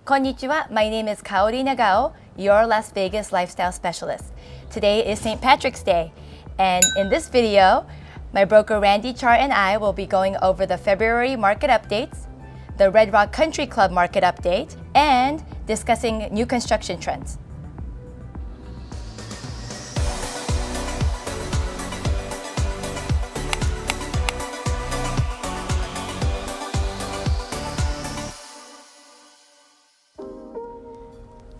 Konnichiwa, my name is Kaori Nagao, your Las Vegas lifestyle specialist. Today is St. Patrick's Day, and in this video, my broker Randy Char and I will be going over the February market updates, the Red Rock Country Club market update, and discussing new construction trends.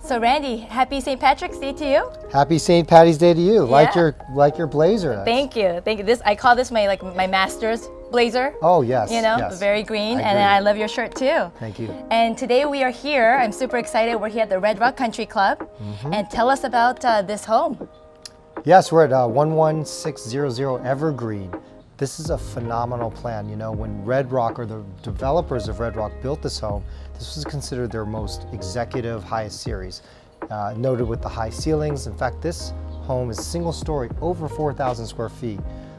So Randy, happy St. Patrick's Day to you. Happy St. Patty's Day to you. Yeah. Like your blazer. Thank you. This I call this my master's blazer. Oh yes. You know, yes. very green, I and agree. I love your shirt too. Thank you. And today we are here. I'm super excited. We're here at the Red Rock Country Club, and tell us about this home. Yes, we're at 11600 Evergreen. This is a phenomenal plan. You know, when Red Rock or the developers of Red Rock built this home, this was considered their most executive highest series. Noted with the high ceilings. In fact, this home is single story, over 4,000 square feet.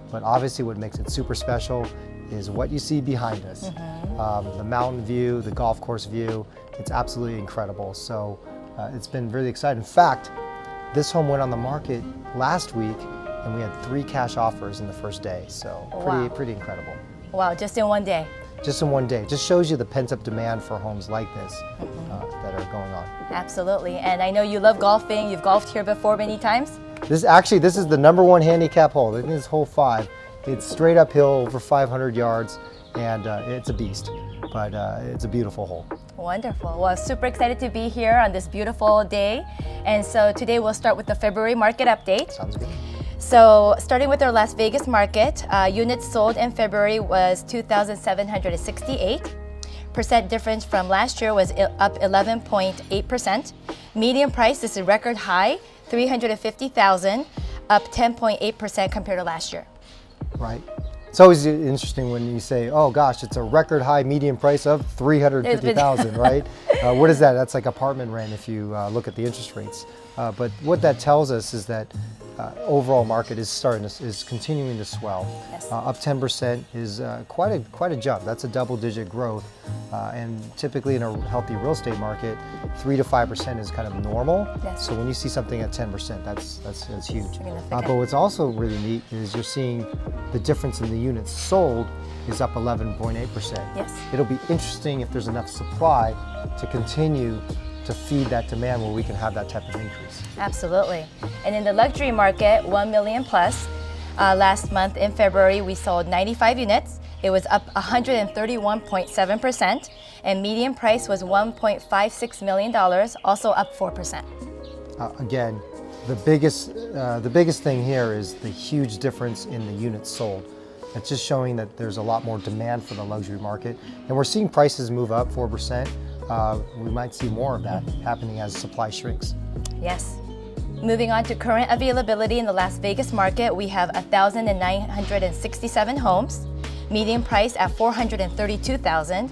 But obviously what makes it super special is what you see behind us. The mountain view, the golf course view, it's absolutely incredible. So it's been really exciting. In fact, this home went on the market last week and we had 3 cash offers in the first day. So pretty incredible. Wow, just in one day. Just in one day. Just shows you the pent-up demand for homes like this that are going on. Absolutely. And I know you love golfing. You've golfed here before many times. This is the #1 handicap hole. I think it's hole 5. It's straight uphill, over 500 yards, and it's a beast. But it's a beautiful hole. Wonderful. Well, super excited to be here on this beautiful day. And so today we'll start with the February market update. Sounds good. So starting with our Las Vegas market, units sold in February was 2,768. Percent difference from last year was up 11.8%. Median price, this is a record high, $350,000, up 10.8% compared to last year. Right. It's always interesting when you say, oh gosh, it's a record high median price of $350,000, right? What is that? That's like apartment rent if you look at the interest rates. But what that tells us is that overall market is continuing to swell. Yes. Up 10% is quite a jump. That's a double-digit growth, and typically in a healthy real estate market, 3 to 5% is kind of normal. Yes. So when you see something at 10%, that's huge. Significant. But what's also really neat is you're seeing the difference in the units sold is up 11.8%. Yes. It'll be interesting if there's enough supply to continue to feed that demand where we can have that type of increase. Absolutely. And in the luxury market, 1 million plus, last month in February, we sold 95 units. It was up 131.7%, and median price was $1.56 million, also up 4%. Again, the biggest thing here is the huge difference in the units sold. It's just showing that there's a lot more demand for the luxury market, and we're seeing prices move up 4%. We might see more of that happening as supply shrinks. Yes. Moving on to current availability in the Las Vegas market, we have 1,967 homes, median price at $432,000.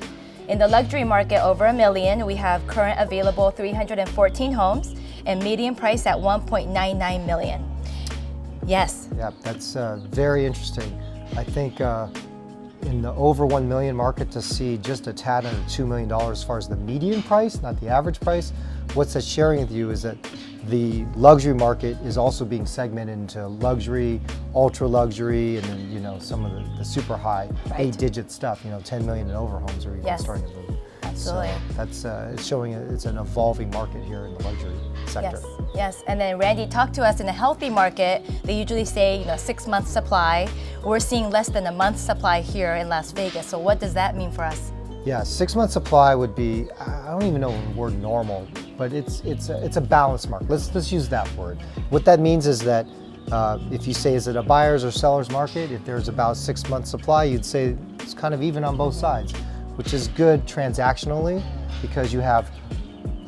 In the luxury market, over $1 million, we have current available 314 homes, and median price at $1.99 million. Yes. Yeah, that's very interesting. I think in the over 1 million market to see just a tad under $2 million as far as the median price, not the average price, what's that sharing with you is that the luxury market is also being segmented into luxury, ultra luxury, and then some of the super high 8-digit stuff. 10 million and over homes are even starting to move. Absolutely. So that's it's showing it's an evolving market here in the luxury sector. Yes. And then Randy, talk to us in a healthy market. They usually say 6 months supply. We're seeing less than a month's supply here in Las Vegas. So what does that mean for us? Yeah, 6 month supply would be, I don't even know the word normal, but it's a balanced market. Let's use that word. What that means is that if you say, is it a buyer's or seller's market? If there's about 6 months supply, you'd say it's kind of even on both sides, which is good transactionally because you have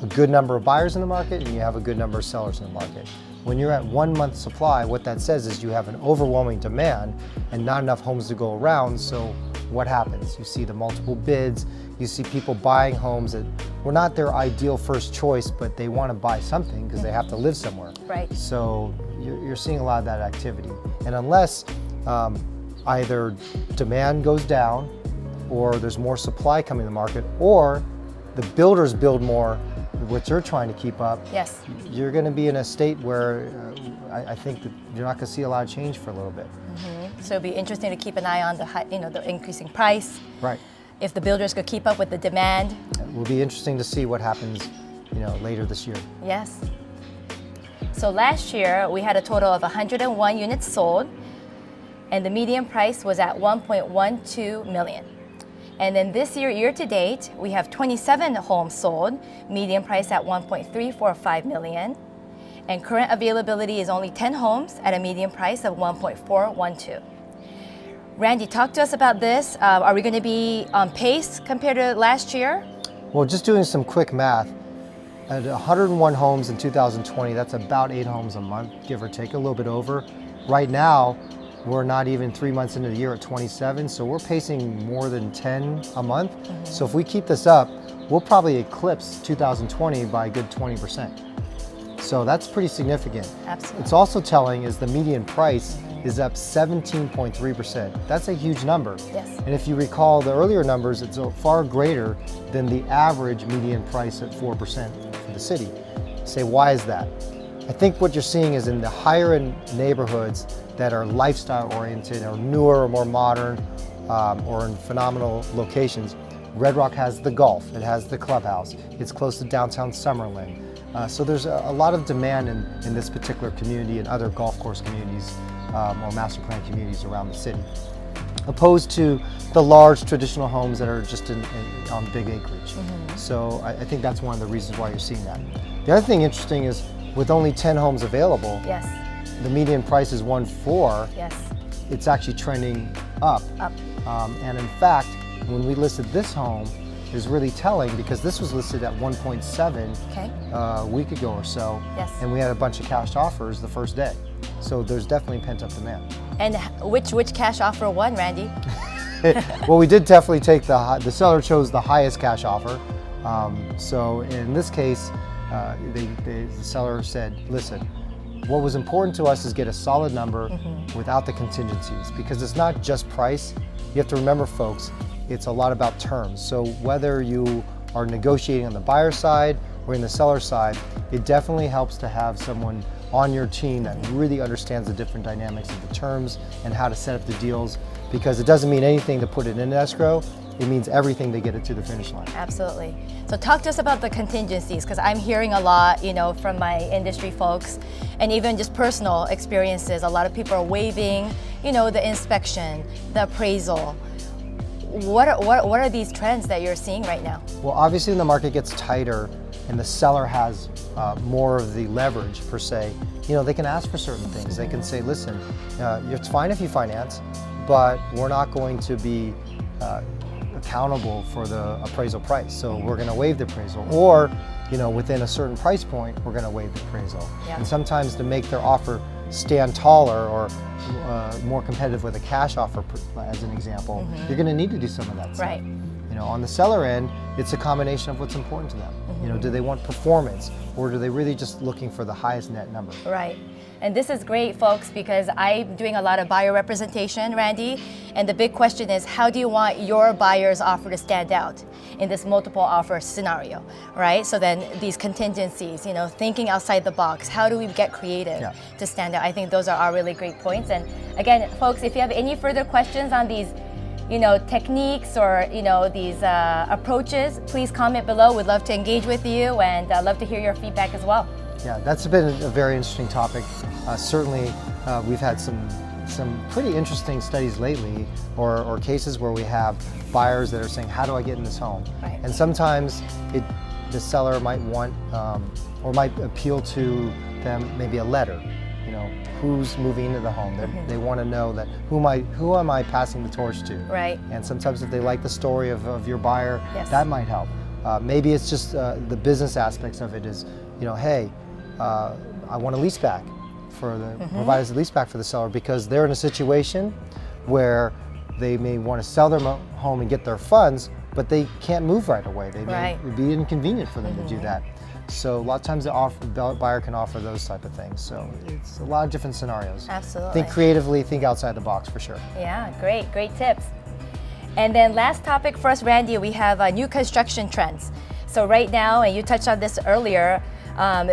a good number of buyers in the market and you have a good number of sellers in the market. When you're at 1 month supply, what that says is you have an overwhelming demand and not enough homes to go around. So what happens? You see the multiple bids, you see people buying homes that were not their ideal first choice, but they want to buy something because they have to live somewhere. Right. So you're seeing a lot of that activity. And unless either demand goes down or there's more supply coming to the market, or the builders build more what you're trying to keep up, Yes. you're going to be in a state where I think that you're not going to see a lot of change for a little bit. So it'll be interesting to keep an eye on the increasing price. Right. If the builders could keep up with the demand. It will be interesting to see what happens, later this year. Yes. So last year we had a total of 101 units sold, and the median price was at 1.12 million. And then this year, year to date, we have 27 homes sold, median price at 1.345 million. And current availability is only 10 homes at a median price of 1.412. Randy, talk to us about this. Are we going to be on pace compared to last year? Well, just doing some quick math, at 101 homes in 2020, that's about 8 homes a month, give or take, a little bit over. Right now, we're not even 3 months into the year at 27, so we're pacing more than 10 a month. So if we keep this up, we'll probably eclipse 2020 by a good 20%. So that's pretty significant. Absolutely. It's also telling is the median price is up 17.3%. That's a huge number. Yes. And if you recall the earlier numbers, it's far greater than the average median price at 4% for the city. Say, why is that? I think what you're seeing is in the higher end neighborhoods that are lifestyle oriented or newer or more modern or in phenomenal locations, Red Rock has the golf, it has the clubhouse, it's close to downtown Summerlin. So there's a lot of demand in this particular community and other golf course communities or master plan communities around the city, opposed to the large traditional homes that are just on big acreage. So I think that's one of the reasons why you're seeing that. The other thing interesting is with only 10 homes available, Yes. the median price is 1.4. Yes. It's actually trending up. Up. And in fact, when we listed this home, is really telling because this was listed at 1.7 Okay. a week ago or so. Yes. And we had a bunch of cash offers the first day. So there's definitely pent-up demand. And which cash offer won, Randy? Well, we did definitely take the seller chose the highest cash offer. So in this case, the seller said, listen, what was important to us is get a solid number without the contingencies, because it's not just price. You have to remember, folks, it's a lot about terms. So whether you are negotiating on the buyer side or in the seller side, it definitely helps to have someone on your team that really understands the different dynamics of the terms and how to set up the deals, because it doesn't mean anything to put it in escrow. It means everything to get it to the finish line. Absolutely. So talk to us about the contingencies, because I'm hearing a lot, from my industry folks, and even just personal experiences. A lot of people are waiving, the inspection, the appraisal. What are these trends that you're seeing right now? Well, obviously, when the market gets tighter and the seller has more of the leverage per se, they can ask for certain things. They can say, listen, it's fine if you finance, but we're not going to be accountable for the appraisal price. So we're going to waive the appraisal, or within a certain price point, we're going to waive the appraisal. Yeah. And sometimes to make their offer stand taller or more competitive with a cash offer, as an example, you're going to need to do some of that stuff. Right. On the seller end, it's a combination of what's important to them. Do they want performance, or do they really just looking for the highest net number? Right. And this is great, folks, because I'm doing a lot of buyer representation, Randy, and the big question is, how do you want your buyer's offer to stand out in this multiple offer scenario, right? So then these contingencies, thinking outside the box, how do we get creative to stand out? I think those are all really great points. And again, folks, if you have any further questions on these techniques or, these approaches, please comment below. We'd love to engage with you, and love to hear your feedback as well. Yeah, that's been a very interesting topic. Certainly, we've had some pretty interesting studies lately, or cases where we have buyers that are saying, how do I get in this home? Right. And sometimes the seller might want, or might appeal to them maybe a letter. Who's moving into the home? They want to know that who am I passing the torch to? Right. And sometimes if they like the story of your buyer, Yes. that might help. Maybe it's just the business aspects of it is, hey, I want a lease back for the provide us a lease back for the seller, because they're in a situation where they may want to sell their home and get their funds, but they can't move right away. It would be inconvenient for them to do that. So a lot of times the buyer can offer those type of things. So it's a lot of different scenarios. Absolutely. Think creatively, think outside the box for sure. Yeah, great tips. And then last topic for us, Randy, we have new construction trends. So right now, and you touched on this earlier,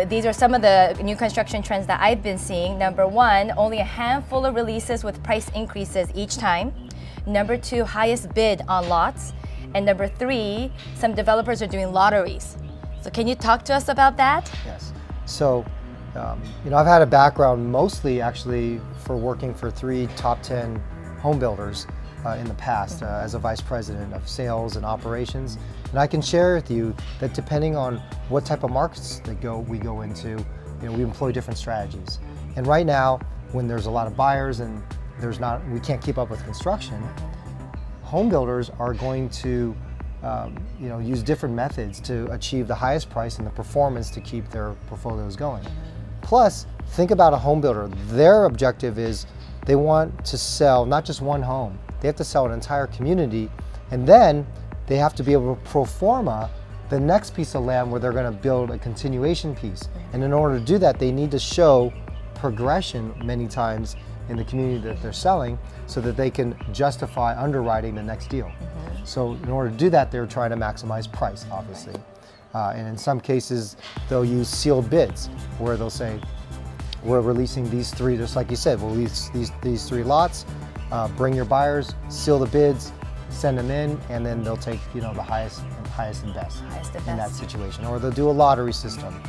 these are some of the new construction trends that I've been seeing. Number one, only a handful of releases with price increases each time. Number two, highest bid on lots. And number three, some developers are doing lotteries. So can you talk to us about that? Yes. So, I've had a background mostly actually for working for 3 top 10 home builders in the past as a vice president of sales and operations. And I can share with you that depending on what type of markets we go into, we employ different strategies. And right now, when there's a lot of buyers and we can't keep up with construction, home builders are going to use different methods to achieve the highest price and the performance to keep their portfolios going. Plus, think about a home builder. Their objective is they want to sell not just one home, they have to sell an entire community, and then they have to be able to pro forma the next piece of land where they're going to build a continuation piece. And in order to do that, they need to show progression many times in the community that they're selling so that they can justify underwriting the next deal. So in order to do that, they're trying to maximize price, obviously. And in some cases, they'll use sealed bids where they'll say, we're releasing these 3, just like you said, we'll release these 3 lots, bring your buyers, seal the bids, send them in, and then they'll take the highest and best in that situation. Or they'll do a lottery system.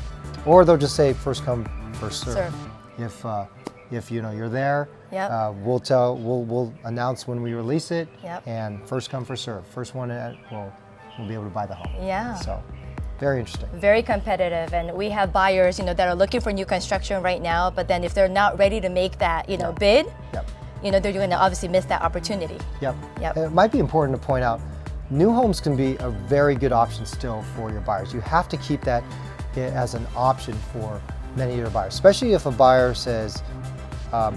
Or they'll just say first come, first serve. If you're there, we'll announce when we release it, and first come, first serve. First one will be able to buy the home. Yeah. So, very interesting. Very competitive, and we have buyers, that are looking for new construction right now. But then if they're not ready to make that, bid, they're going to obviously miss that opportunity. Yep. And it might be important to point out, new homes can be a very good option still for your buyers. You have to keep that as an option for many of your buyers, especially if a buyer says,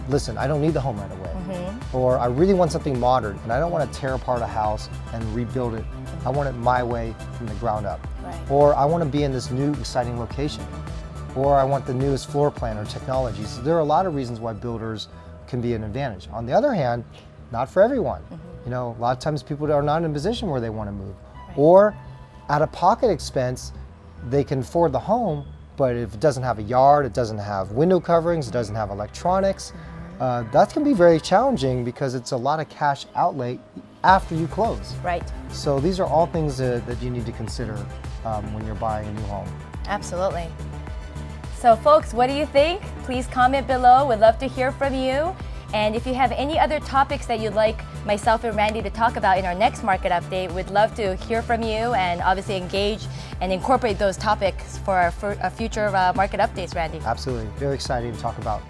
listen, I don't need the home right away, or I really want something modern and I don't want to tear apart a house and rebuild it. I want it my way from the ground up. Or I want to be in this new exciting location, or I want the newest floor plan or technology. So there are a lot of reasons why builders can be an advantage. On the other hand, not for everyone. A lot of times people are not in a position where they want to move, or out-of-pocket expense, they can afford the home, but if it doesn't have a yard, it doesn't have window coverings, it doesn't have electronics, that can be very challenging because it's a lot of cash outlay after you close. Right. So these are all things that you need to consider when you're buying a new home. Absolutely. So folks, what do you think? Please comment below. We'd love to hear from you. And if you have any other topics that you'd like myself and Randy to talk about in our next market update, we'd love to hear from you and obviously engage and incorporate those topics for our future market updates, Randy. Absolutely. Very exciting to talk about.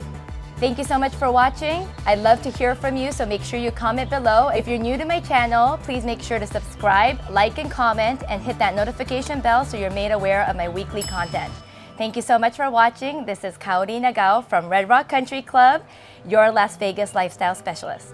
Thank you so much for watching. I'd love to hear from you, so make sure you comment below. If you're new to my channel, please make sure to subscribe, like, and comment, and hit that notification bell so you're made aware of my weekly content. Thank you so much for watching. This is Kaori Nagao from Red Rock Country Club, your Las Vegas lifestyle specialist.